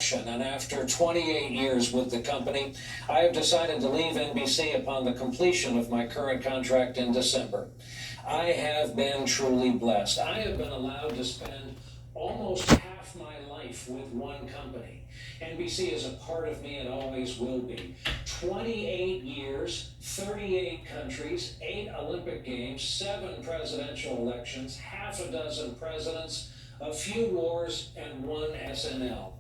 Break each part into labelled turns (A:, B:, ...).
A: And after 28 years with the company, I have decided to leave NBC upon the completion of my current contract in December. I have been truly blessed. I have been allowed to spend almost half my life with one company. NBC is a part of me and always will be. 28 years, 38 countries, 8 Olympic Games, 7 presidential elections, half a dozen presidents, a few wars, and 1 SNL.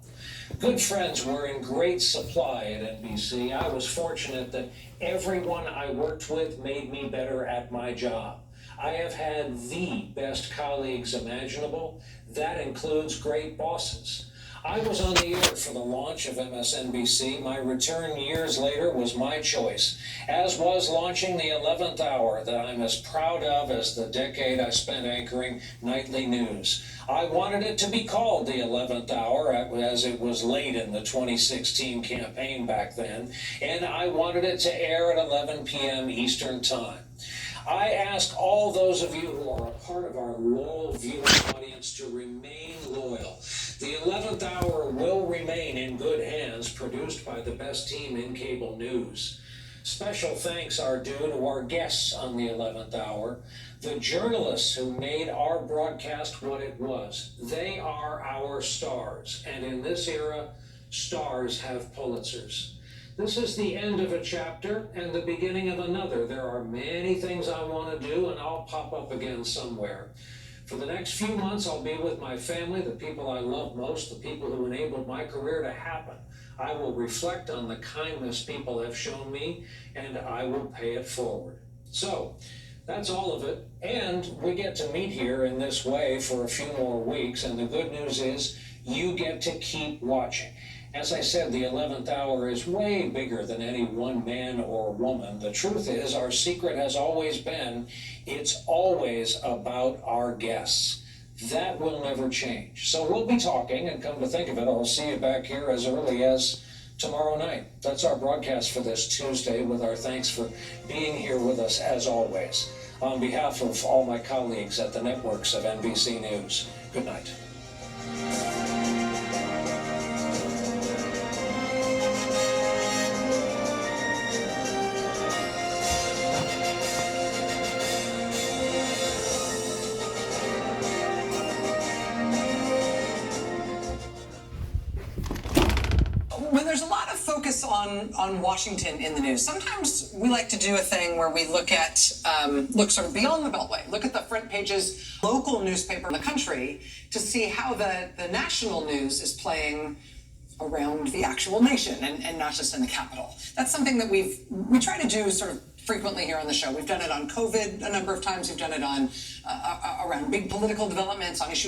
A: Good friends were in great supply at NBC. I was fortunate that everyone I worked with made me better at my job. I have had the best colleagues imaginable. That includes great bosses. I was on the air for the launch of MSNBC. My return years later was my choice, as was launching the 11th Hour that I'm as proud of as the decade I spent anchoring nightly news. I wanted it to be called the 11th Hour, as it was late in the 2016 campaign back then, and I wanted it to air at 11 p.m. Eastern Time. I ask all those of you who are a part of our loyal viewing audience to remain loyal. The 11th Hour will remain in good hands, produced by the best team in cable news. Special thanks are due to our guests on the 11th Hour, the journalists who made our broadcast what it was. They are our stars, and in this era, stars have Pulitzers. This is the end of a chapter and the beginning of another. There are many things I want to do, and I'll pop up again somewhere. For the next few months, I'll be with my family, the people I love most, the people who enabled my career to happen. I will reflect on the kindness people have shown me, and I will pay it forward. So, that's all of it. And we get to meet here in this way for a few more weeks, and the good news is you get to keep watching. As I said, the 11th Hour is way bigger than any one man or woman. The truth is, our secret has always been, it's always about our guests. That will never change. So we'll be talking, and come to think of it, I'll see you back here as early as tomorrow night. That's our broadcast for this Tuesday, with our thanks for being here with us as always. On behalf of all my colleagues at the networks of NBC News, good night.
B: When there's a lot of focus on Washington in the news, sometimes we like to do a thing where we look sort of beyond the Beltway, look at the front pages, local newspaper in the country, to see how the national news is playing around the actual nation and not just in the Capitol. That's something that we try to do sort of frequently here on the show. We've done it on COVID a number of times. We've done it on around big political developments, on issues